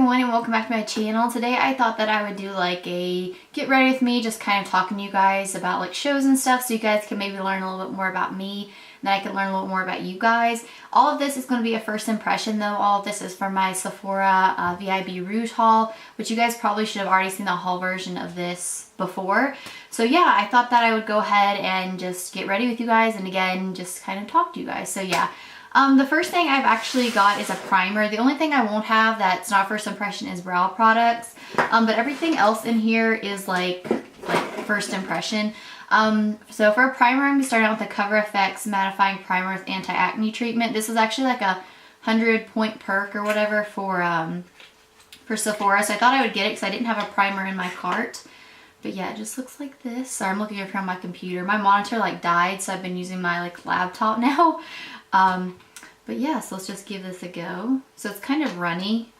everyone and welcome back to my channel. Today I thought that I would do like a get ready with me, just kind of talking to you guys about like shows and stuff so you guys can maybe learn a little bit more about me and then I can learn a little more about you guys. All of this is going to be a first impression though. All of this is from my Sephora VIB Rouge haul, which you guys probably should have already seen the haul version of this before. So yeah, I thought that I would go ahead and just get ready with you guys and again just kind of talk to you guys. So yeah. The first thing I've actually got is a primer. The only thing I won't have that's not first impression is brow products. But everything else in here is like first impression. So for a primer, I'm going to be starting out with the Cover FX Mattifying Primer with Anti-Acne Treatment. This is actually like a 100-point perk or whatever for Sephora. So I thought I would get it because I didn't have a primer in my cart. But yeah, it just looks like this. Sorry, I'm looking over on my computer. My monitor like died, so I've been using my like laptop now. But yeah, so let's just give this a go. So it's kind of runny.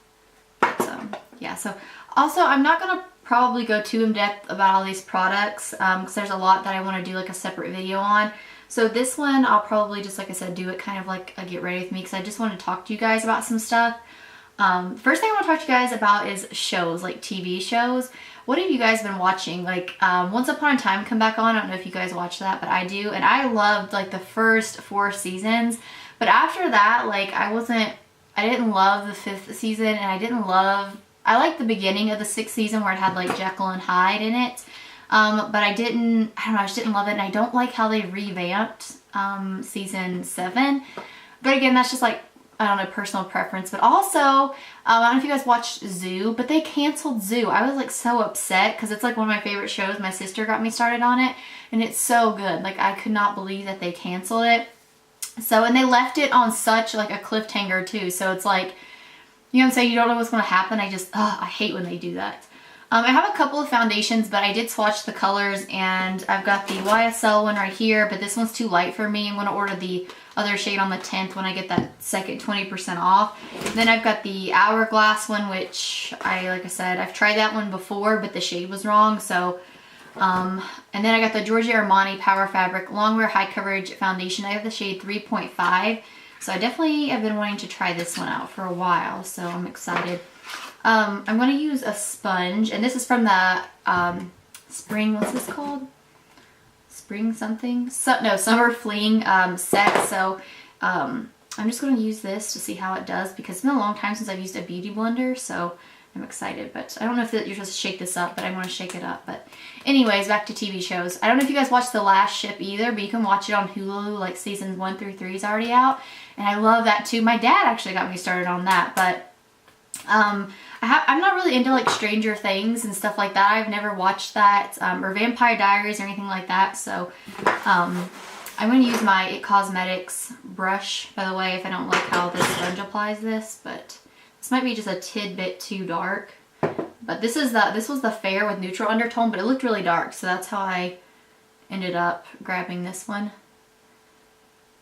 But, yeah, so also I'm not going to probably go too in depth about all these products because there's a lot that I want to do like a separate video on. So this one I'll probably just, like I said, do it kind of like a get ready with me because I just want to talk to you guys about some stuff. First thing I want to talk to you guys about is shows, like TV shows. What have you guys been watching? Like Once Upon a Time come back on. I don't know if you guys watch that, but I do. And I loved like the first 4 seasons. But after that, like I didn't love the 5th season and I liked the beginning of the 6th season where it had like Jekyll and Hyde in it. But I don't know, I just didn't love it and I don't like how they revamped season 7. But again, that's just like, I don't know, personal preference. But also, I don't know if you guys watched Zoo, but they canceled Zoo. I was like so upset because it's like one of my favorite shows. My sister got me started on it and it's so good. Like I could not believe that they canceled it. So, and they left it on such like a cliffhanger too. So it's like, you know what I'm saying? You don't know what's going to happen. I hate when they do that. I have a couple of foundations, but I did swatch the colors and I've got the YSL one right here, but this one's too light for me. I'm going to order the other shade on the 10th when I get that second 20% off. And then I've got the Hourglass one, which like I said, I've tried that one before, but the shade was wrong. So, and then I got the GIORGIO Armani Power Fabric Longwear High Coverage Foundation. I have the shade 3.5. So I definitely have been wanting to try this one out for a while. So I'm excited. I'm going to use a sponge, and this is from the spring, what's this called? Spring something? No, Summer Fling set. So I'm just going to use this to see how it does because it's been a long time since I've used a beauty blender, so I'm excited. But I don't know if you're supposed to shake this up, but I want to shake it up. But anyways, back to TV shows. I don't know if you guys watched The Last Ship either, but you can watch it on Hulu, like seasons 1 through 3 is already out. And I love that too. My dad actually got me started on that, but I'm not really into like Stranger Things and stuff like that. I've never watched that, or Vampire Diaries or anything like that. So I'm going to use my IT Cosmetics brush, by the way, if I don't like how this sponge applies this, but this might be just a tidbit too dark. But this was the fair with neutral undertone, but it looked really dark, so that's how I ended up grabbing this one.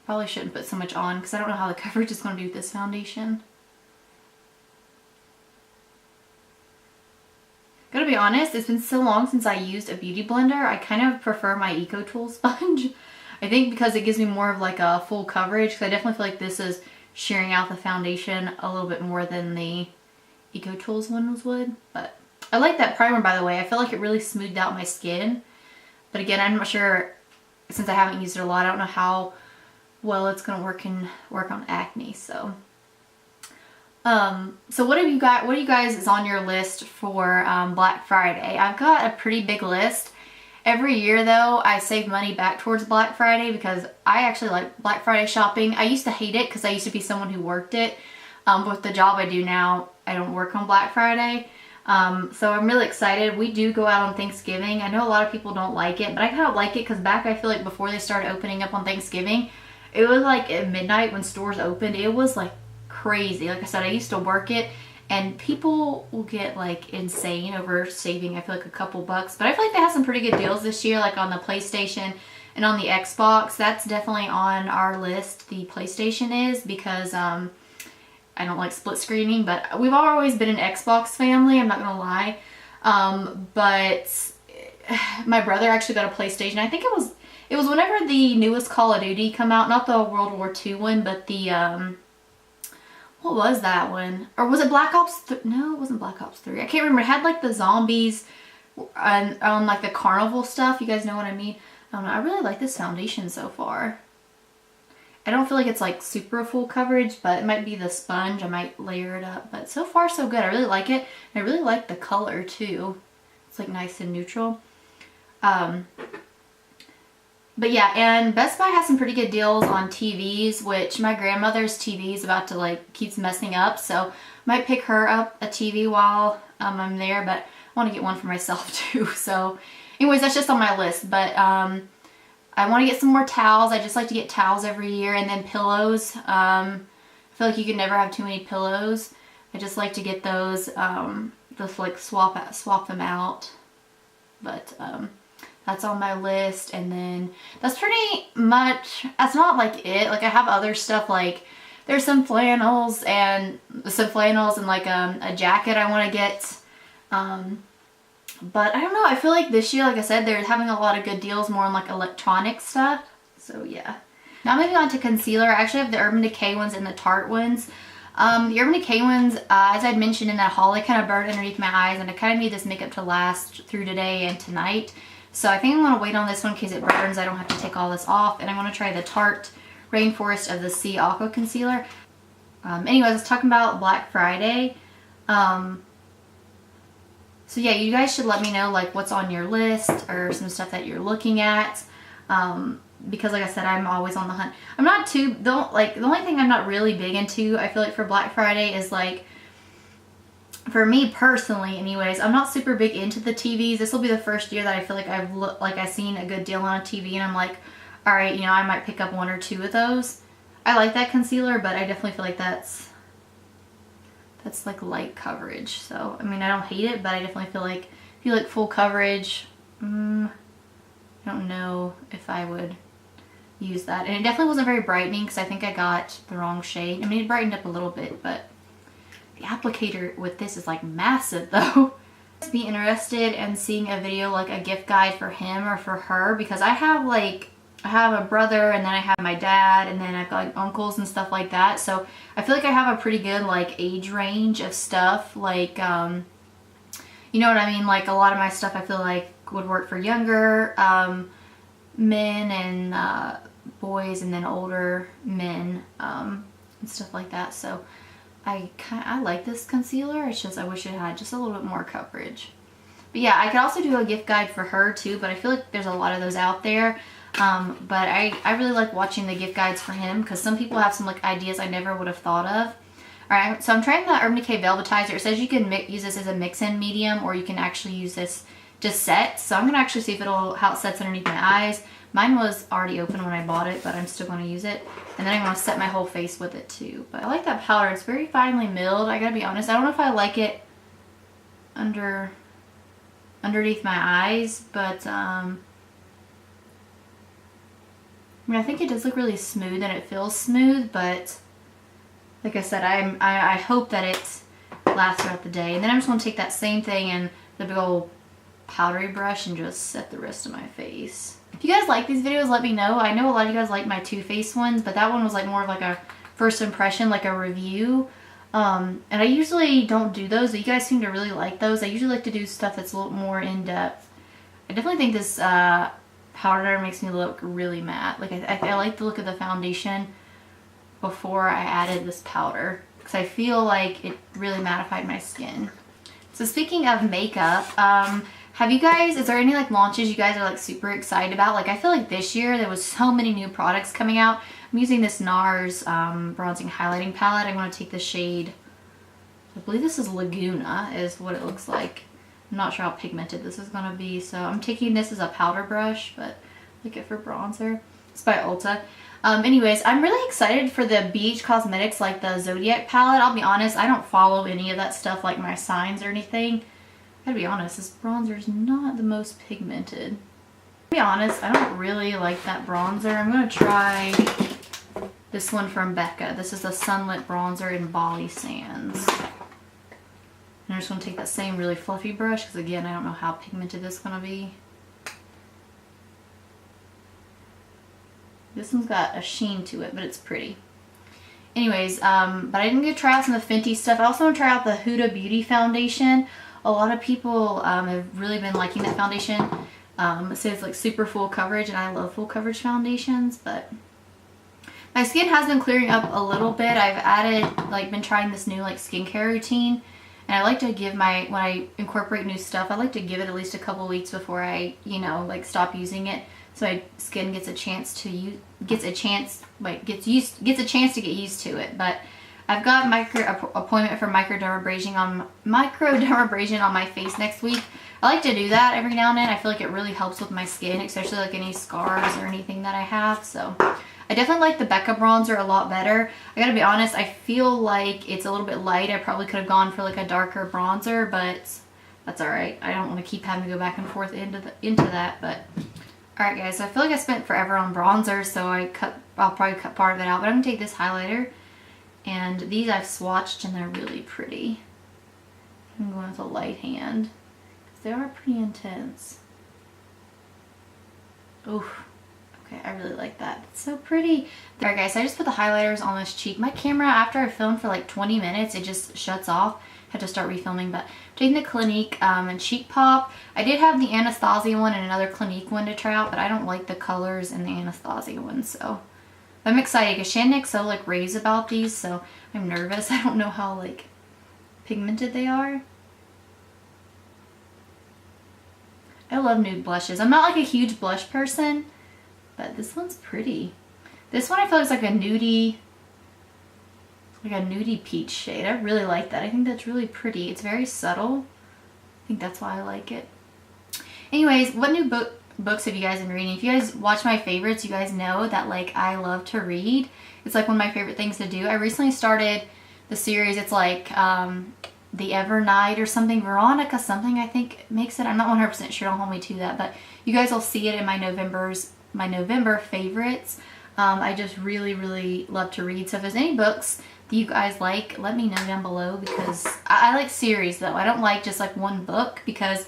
Probably shouldn't put so much on because I don't know how the coverage is going to be with this foundation. Gotta be honest, it's been so long since I used a beauty blender, I kind of prefer my EcoTool sponge. I think because it gives me more of like a full coverage, because I definitely feel like this is shearing out the foundation a little bit more than the EcoTools ones would. But I like that primer, by the way. I feel like it really smoothed out my skin. But again, I'm not sure, since I haven't used it a lot, I don't know how well it's gonna work on acne. So what do you guys is on your list for Black Friday? I've got a pretty big list. Every year though, I save money back towards Black Friday because I actually like Black Friday shopping. I used to hate it because I used to be someone who worked it. With the job I do now, I don't work on Black Friday. So I'm really excited. We do go out on Thanksgiving. I know a lot of people don't like it, but I kind of like it because back I feel like before they started opening up on Thanksgiving, it was like at midnight when stores opened. It was like crazy. Like I said, I used to work it and people will get like insane over saving, I feel like, a couple bucks. But I feel like they have some pretty good deals this year, like on the PlayStation and on the Xbox. That's definitely on our list, the PlayStation is, because I don't like split screening, but we've always been an Xbox family, I'm not gonna lie. But my brother actually got a PlayStation. I think it was whenever the newest Call of Duty come out, not the World War II one, but the What was that one? Or was it Black Ops? No, it wasn't Black Ops 3. I can't remember. It had like the zombies and like the carnival stuff. You guys know what I mean? I don't know. I really like this foundation so far. I don't feel like it's like super full coverage, but it might be the sponge. I might layer it up. But so far so good. I really like it. And I really like the color too. It's like nice and neutral. But yeah, and Best Buy has some pretty good deals on TVs, which my grandmother's TV is about to like keeps messing up, so I might pick her up a TV while I'm there, but I want to get one for myself too. So anyways, that's just on my list. But I want to get some more towels. I just like to get towels every year, and then pillows. I feel like you can never have too many pillows. I just like to get those, just like swap them out. But that's on my list, and then that's pretty much, that's not like it. Like I have other stuff, like there's some flannels and like a jacket I want to get. But I don't know, I feel like this year, like I said, they're having a lot of good deals more on like electronic stuff. So yeah. Now moving on to concealer, I actually have the Urban Decay ones and the Tarte ones. The Urban Decay ones, as I'd mentioned in that haul, they kind of burned underneath my eyes, and I kind of need this makeup to last through today and tonight. So I think I'm going to wait on this one in case it burns. I don't have to take all this off. And I'm going to try the Tarte Rainforest of the Sea Aqua Concealer. Anyways, I was talking about Black Friday. So yeah, you guys should let me know like what's on your list or some stuff that you're looking at. Because like I said, I'm always on the hunt. I'm not too, the only thing I'm not really big into, I feel like for Black Friday is like, for me personally anyways, I'm not super big into the TVs. This will be the first year that I feel like I've seen a good deal on a TV, and I'm like, all right, you know, I might pick up one or two of those. I like that concealer, but I definitely feel like that's like light coverage. So, I mean, I don't hate it, but I definitely feel like if you like full coverage, I don't know if I would use that. And it definitely wasn't very brightening because I think I got the wrong shade. I mean, it brightened up a little bit, but the applicator with this is like massive though. Just be interested in seeing a video, like a gift guide for him or for her, because I have a brother, and then I have my dad, and then I've got like uncles and stuff like that. So I feel like I have a pretty good like age range of stuff. Like, you know what I mean? Like a lot of my stuff I feel like would work for younger men and boys, and then older men and stuff like that. So I like this concealer. It's just I wish it had just a little bit more coverage. But yeah, I could also do a gift guide for her too, but I feel like there's a lot of those out there. But I really like watching the gift guides for him, because some people have some like ideas I never would have thought of. Alright, so I'm trying the Urban Decay Velvetizer. It says you can use this as a mix-in medium, or you can actually use this just set. So I'm going to actually see if how it sets underneath my eyes. Mine was already open when I bought it, but I'm still going to use it. And then I'm going to set my whole face with it too. But I like that powder. It's very finely milled, I gotta be honest. I don't know if I like it underneath my eyes, but I mean, I think it does look really smooth, and it feels smooth, but like I said, I hope that it lasts throughout the day. And then I'm just going to take that same thing and the big old powdery brush and just set the rest of my face. If you guys like these videos, let me know. I know a lot of you guys like my Too Faced ones, but that one was like more of like a first impression, like a review. And I usually don't do those, but you guys seem to really like those. I usually like to do stuff that's a little more in-depth. I definitely think this powder makes me look really matte. Like I like the look of the foundation before I added this powder, because I feel like it really mattified my skin. So speaking of makeup, have you guys, is there any like launches you guys are like super excited about? Like I feel like this year there was so many new products coming out. I'm using this NARS bronzing highlighting palette. I'm going to take the shade, I believe this is Laguna is what it looks like. I'm not sure how pigmented this is going to be, so I'm taking this as a powder brush, but like it for bronzer. It's by Ulta. Anyways, I'm really excited for the BH Cosmetics, like the Zodiac palette. I'll be honest, I don't follow any of that stuff, like my signs or anything. I gotta be honest, this bronzer is not the most pigmented. To be honest, I don't really like that bronzer. I'm gonna try this one from BECCA. This is the Sunlit bronzer in Bali Sands. And I'm just gonna take that same really fluffy brush, because again, I don't know how pigmented this is gonna be. This one's got a sheen to it, but it's pretty. Anyways, but I didn't get to try out some of the Fenty stuff. I also want to try out the Huda Beauty foundation. A lot of people have really been liking that foundation. It says like super full coverage, and I love full coverage foundations, but my skin has been clearing up a little bit. I've added, like, been trying this new like skincare routine, and I like to give when I incorporate new stuff, I like to give it at least a couple weeks before I, you know, like stop using it, so my skin gets a chance to gets a chance to get used to it. But I've got appointment for microdermabrasion on my face next week. I like to do that every now and then. I feel like it really helps with my skin, especially like any scars or anything that I have. So I definitely like the BECCA bronzer a lot better. I gotta be honest, I feel like it's a little bit light. I probably could have gone for like a darker bronzer, but that's alright. I don't want to keep having to go back and forth into that. But alright guys, so I feel like I spent forever on bronzer, so I'll probably cut part of it out. But I'm gonna take this highlighter, and these I've swatched and they're really pretty. I'm going with a light hand. They are pretty intense. Oof. Okay, I really like that. It's so pretty. Alright guys, so I just put the highlighters on this cheek. My camera, after I filmed for like 20 minutes, it just shuts off. I had to start refilming, but I'm taking the Clinique and Cheek Pop. I did have the Anastasia one and another Clinique one to try out, but I don't like the colors in the Anastasia one, so I'm excited because Shannick's so like raves about these, so I'm nervous. I don't know how like pigmented they are. I love nude blushes. I'm not like a huge blush person, but this one's pretty. This one I feel like is like a nudie peach shade. I really like that. I think that's really pretty. It's very subtle. I think that's why I like it. Anyways, what new books have you guys been reading? If you guys watch my favorites, you guys know that like I love to read. It's like one of my favorite things to do. I recently started the series. It's like The Evernight or something. Veronica something I think makes it. I'm not 100% sure. Don't hold me to that, but you guys will see it in my November favorites. I just really love to read. So if there's any books that you guys like, let me know down below, because I like series though. I don't like just like one book, because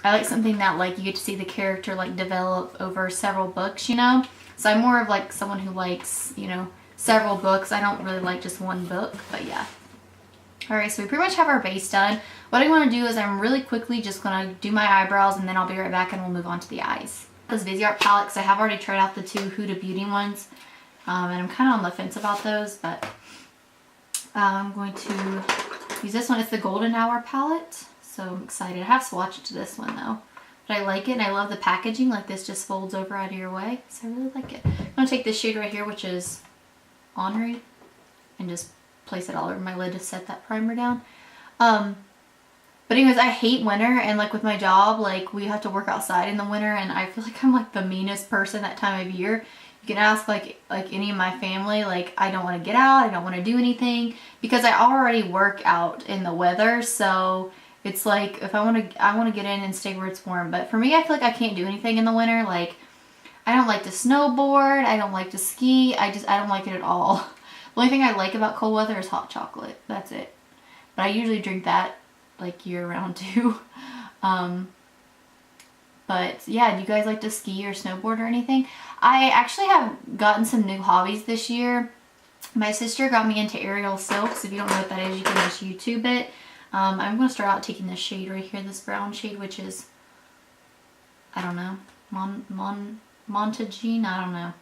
I like something that like you get to see the character like develop over several books, you know? So I'm more of like someone who likes, you know, several books. I don't really like just one book, but yeah. Alright, so we pretty much have our base done. What I want to do is I'm really quickly just going to do my eyebrows, and then I'll be right back and we'll move on to the eyes. This VISEART palette, because I have already tried out the two Huda Beauty ones, and I'm kind of on the fence about those, but I'm going to use this one. It's the Golden Hour palette, so I'm excited. I have swatched to this one though, but I like it, and I love the packaging. Like this just folds over out of your way, so I really like it. I'm going to take this shade right here, which is Ornery, and just place it all over my lid to set that primer down. But anyways, I hate winter, and like with my job, like we have to work outside in the winter, and I feel like I'm like the meanest person that time of year. You can ask like any of my family, like I don't want to get out, I don't want to do anything, because I already work out in the weather. So it's like if I want to get in and stay where it's warm. But for me, I feel like I can't do anything in the winter. Like I don't like to snowboard, I don't like to ski, I don't like it at all. The only thing I like about cold weather is hot chocolate. That's it. But I usually drink that like year round too. But yeah, do you guys like to ski or snowboard or anything? I actually have gotten some new hobbies this year. My sister got me into aerial silks. If you don't know what that is, you can just YouTube it. I'm going to start out taking this shade right here, this brown shade, which is, I don't know, Montagine, I don't know.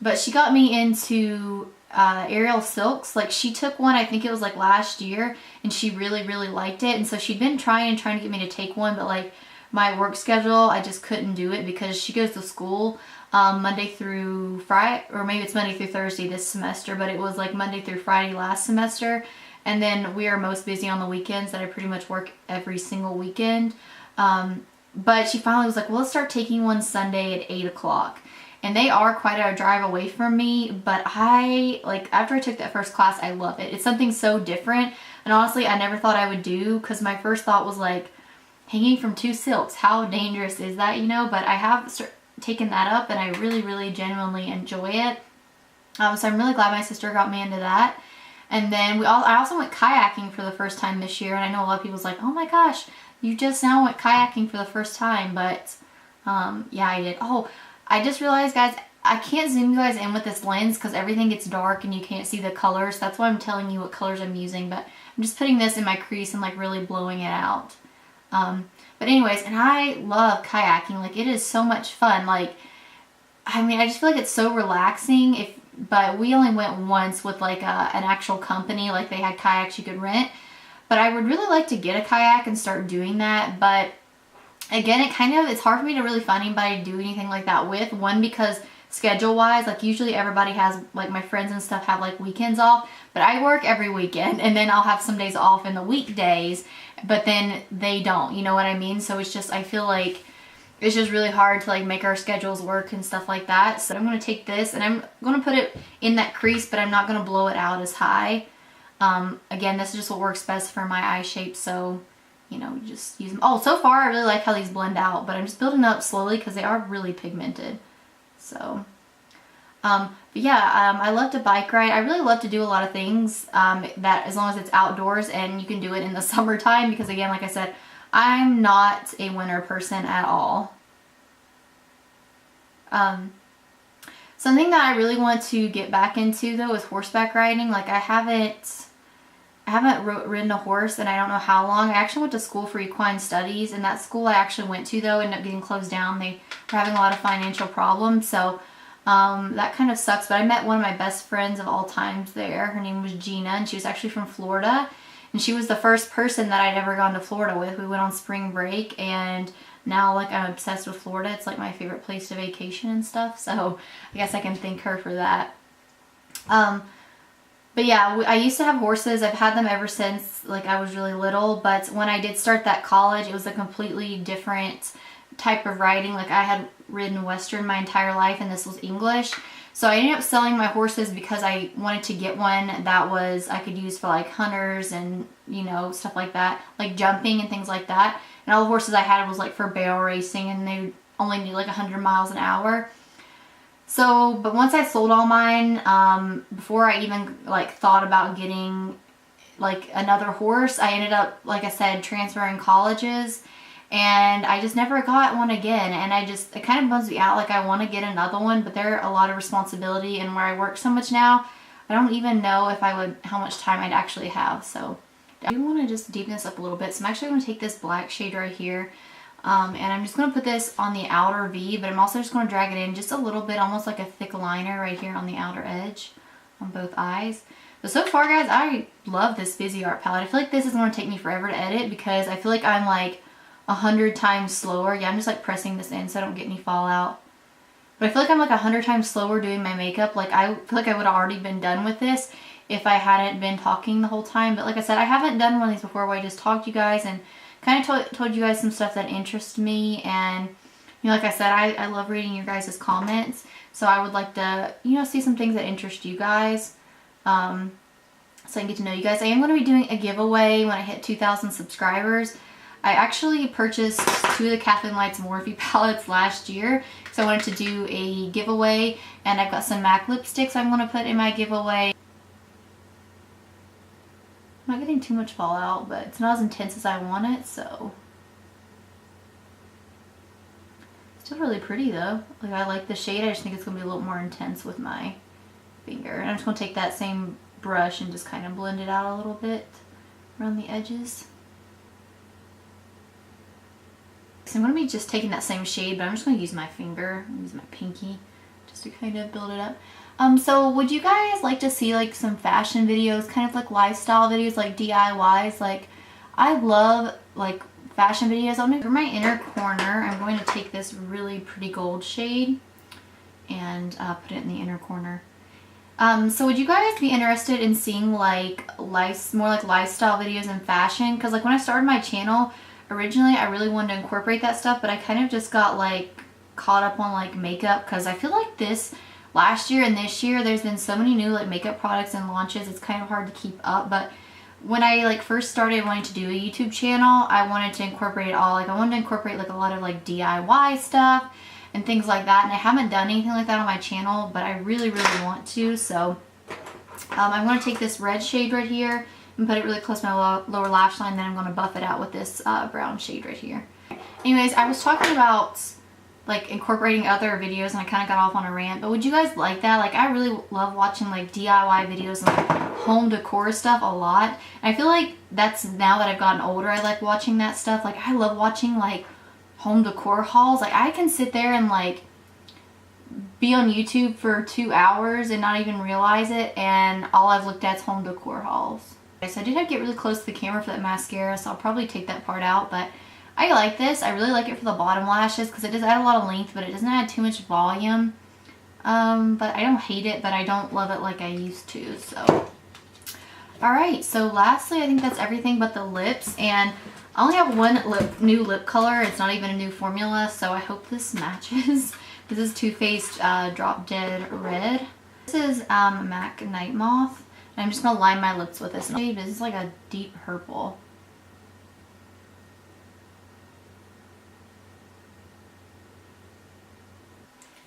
But she got me into aerial silks. Like she took one, I think it was like last year, and she really liked it. And so she'd been trying to get me to take one, but like my work schedule, I just couldn't do it, because she goes to school Monday through Friday, or maybe it's Monday through Thursday this semester, but it was like Monday through Friday last semester. And then we are most busy on the weekends, that I pretty much work every single weekend. But she finally was like, well, let's start taking one Sunday at 8 o'clock. And they are quite a drive away from me, but after I took that first class, I love it. It's something so different, and honestly, I never thought I would do, because my first thought was like, hanging from two silks, how dangerous is that, you know? But I have taken that up, and I really genuinely enjoy it. So I'm really glad my sister got me into that. And then I also went kayaking for the first time this year, and I know a lot of people's like, oh my gosh, you just now went kayaking for the first time, but yeah, I did. Oh, I just realized, guys, I can't zoom you guys in with this lens because everything gets dark and you can't see the colors. That's why I'm telling you what colors I'm using, but I'm just putting this in my crease and like really blowing it out. But anyways, and I love kayaking. Like, it is so much fun. Like, I mean, I just feel like it's so relaxing. But we only went once with like an actual company. Like, they had kayaks you could rent. But I would really like to get a kayak and start doing that. But again, it's hard for me to really find anybody to do anything like that with. One, because schedule wise, like usually everybody has, like my friends and stuff have like weekends off, but I work every weekend, and then I'll have some days off in the weekdays, but then they don't, you know what I mean? So it's just, I feel like it's just really hard to like make our schedules work and stuff like that. So I'm going to take this and I'm going to put it in that crease, but I'm not going to blow it out as high. Again, this is just what works best for my eye shape, so you know, just use them. Oh, so far I really like how these blend out, but I'm just building up slowly because they are really pigmented. So, but yeah, I love to bike ride. I really love to do a lot of things that, as long as it's outdoors and you can do it in the summertime, because again, like I said, I'm not a winter person at all. Something that I really want to get back into though is horseback riding. Like, I haven't ridden a horse and I don't know how long. I actually went to school for equine studies, and that school I actually went to though ended up getting closed down. They were having a lot of financial problems, so that kind of sucks. But I met one of my best friends of all times there. Her name was Gina, and she was actually from Florida, and she was the first person that I'd ever gone to Florida with. We went on spring break, and now like I'm obsessed with Florida. It's like my favorite place to vacation and stuff, so I guess I can thank her for that. But yeah, I used to have horses. I've had them ever since like I was really little, but when I did start that college, it was a completely different type of riding. Like, I had ridden Western my entire life, and this was English. So I ended up selling my horses because I wanted to get one that I could use for like hunters and, you know, stuff like that, like jumping and things like that. And all the horses I had was like for barrel racing, and they only need like 100 miles an hour. So, but once I sold all mine, before I even like thought about getting like another horse, I ended up, like I said, transferring colleges, and I just never got one again. And it kind of bums me out. Like, I want to get another one, but they're a lot of responsibility, and where I work so much now, I don't even know if how much time I'd actually have. So I do want to just deepen this up a little bit. So I'm actually going to take this black shade right here. And I'm just going to put this on the outer V, but I'm also just going to drag it in just a little bit, almost like a thick liner right here on the outer edge on both eyes. But so far, guys, I love this VISEART palette. I feel like this is going to take me forever to edit because I feel like I'm like 100 times slower. Yeah, I'm just like pressing this in so I don't get any fallout. But I feel like I'm like 100 times slower doing my makeup. Like, I feel like I would have already been done with this if I hadn't been talking the whole time. But like I said, I haven't done one of these before where I just talked to you guys and kind of told you guys some stuff that interests me. And, you know, like I said, I love reading your guys' comments. So I would like to, you know, see some things that interest you guys. So I can get to know you guys. I am going to be doing a giveaway when I hit 2,000 subscribers. I actually purchased 2 of the Kathleen Lights Morphe palettes last year, so I wanted to do a giveaway, and I've got some MAC lipsticks I'm going to put in my giveaway. I'm not getting too much fallout, but it's not as intense as I want it, so. Still really pretty though. Like, I like the shade. I just think it's going to be a little more intense with my finger. And I'm just going to take that same brush and just kind of blend it out a little bit around the edges. So I'm going to be just taking that same shade, but I'm just going to use my finger, use my pinky, just to kind of build it up. So would you guys like to see like some fashion videos, kind of like lifestyle videos, like DIYs? Like, I love like fashion videos. I'm going to, for my inner corner, I'm going to take this really pretty gold shade and put it in the inner corner. So would you guys be interested in seeing like more like lifestyle videos and fashion? Because like when I started my channel, originally I really wanted to incorporate that stuff, but I kind of just got like caught up on like makeup, because I feel like this last year and this year there's been so many new like makeup products and launches, it's kind of hard to keep up. But when I like first started wanting to do a YouTube channel, I wanted to incorporate it all. Like, I wanted to incorporate like a lot of like DIY stuff and things like that, and I haven't done anything like that on my channel, but I really want to. So I'm going to take this red shade right here and put it really close to my lower lash line, then I'm going to buff it out with this brown shade right here. Anyways, I was talking about like incorporating other videos and I kind of got off on a rant, but would you guys like that? Like I really love watching like DIY videos and like home decor stuff a lot. And I feel like that's, now that I've gotten older, I like watching that stuff. Like I love watching like home decor hauls. Like I can sit there and like be on YouTube for 2 hours and not even realize it, and all I've looked at is home decor hauls. Okay, so I did have to get really close to the camera for that mascara, so I'll probably take that part out, but I like this. I really like it for the bottom lashes because it does add a lot of length, but it doesn't add too much volume. But I don't hate it, but I don't love it like I used to, so. Alright, so lastly, I think that's everything but the lips, and I only have one new lip color. It's not even a new formula, so I hope this matches. This is Too Faced Drop Dead Red. This is MAC Night Moth. And I'm just going to line my lips with this. This is like a deep purple.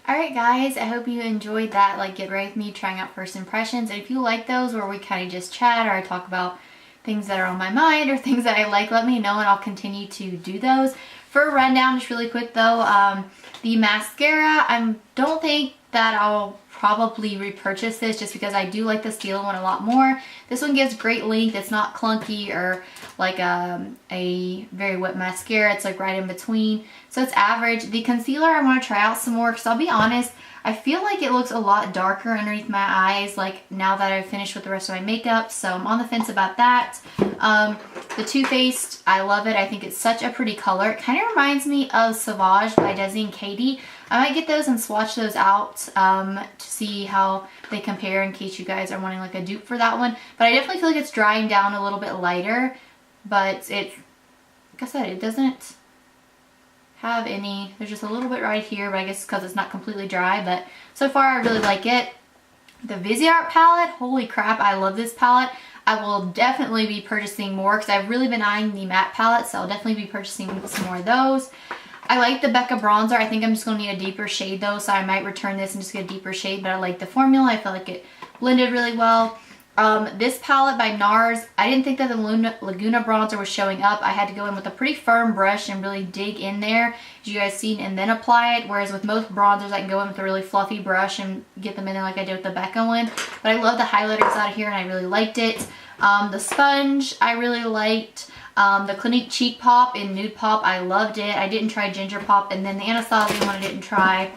Alright guys, I hope you enjoyed that, like, get ready with me trying out first impressions. And if you like those where we kind of just chat or I talk about things that are on my mind or things that I like, let me know and I'll continue to do those. For a rundown, just really quick though, the mascara, I don't think that I'll probably repurchase this just because I do like the steel one a lot more. This one gives great length. It's not clunky or like a very wet mascara. It's like right in between. So it's average. The concealer I want to try out some more because I'll be honest, I feel like it looks a lot darker underneath my eyes like now that I've finished with the rest of my makeup, so I'm on the fence about that. The Too Faced, I love it. I think it's such a pretty color. It kind of reminds me of Sauvage by Desi and Katie. I might get those and swatch those out to see how they compare in case you guys are wanting like a dupe for that one. But I definitely feel like it's drying down a little bit lighter, but it, like I said, it doesn't have any, there's just a little bit right here, but I guess because it's not completely dry, but so far I really like it. The VISEART palette, holy crap, I love this palette. I will definitely be purchasing more because I've really been eyeing the matte palette, so I'll definitely be purchasing some more of those. I like the BECCA bronzer. I think I'm just going to need a deeper shade though, so I might return this and just get a deeper shade, but I like the formula. I feel like it blended really well. This palette by NARS, I didn't think that the Laguna bronzer was showing up. I had to go in with a pretty firm brush and really dig in there, as you guys seen, and then apply it. Whereas with most bronzers, I can go in with a really fluffy brush and get them in there like I did with the BECCA one. But I love the highlighters out of here and I really liked it. The sponge, I really liked. The Clinique Cheek Pop in Nude Pop, I loved it. I didn't try Ginger Pop, and then the Anastasia one I didn't try.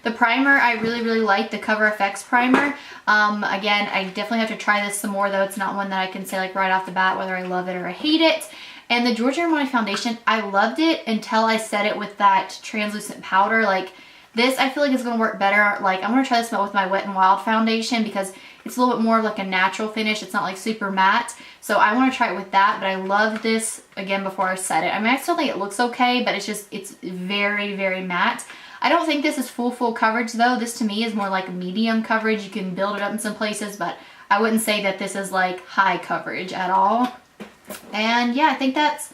The primer, I really liked, the Cover FX primer. Again, I definitely have to try this some more though. It's not one that I can say like right off the bat whether I love it or I hate it. And the GIORGIO Armani foundation, I loved it until I set it with that translucent powder. Like this, I feel like it's going to work better. Like I'm going to try this with my Wet n Wild foundation because it's a little bit more like a natural finish. It's not like super matte. So I want to try it with that, but I love this again before I set it. I mean, I still think it looks okay, but it's very matte. I don't think this is full coverage though. This to me is more like medium coverage. You can build it up in some places, but I wouldn't say that this is like high coverage at all. And yeah, I think that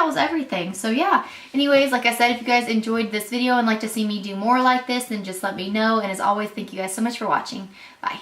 was everything. So yeah, anyways, like I said, if you guys enjoyed this video and like to see me do more like this, then just let me know. And as always, thank you guys so much for watching. Bye.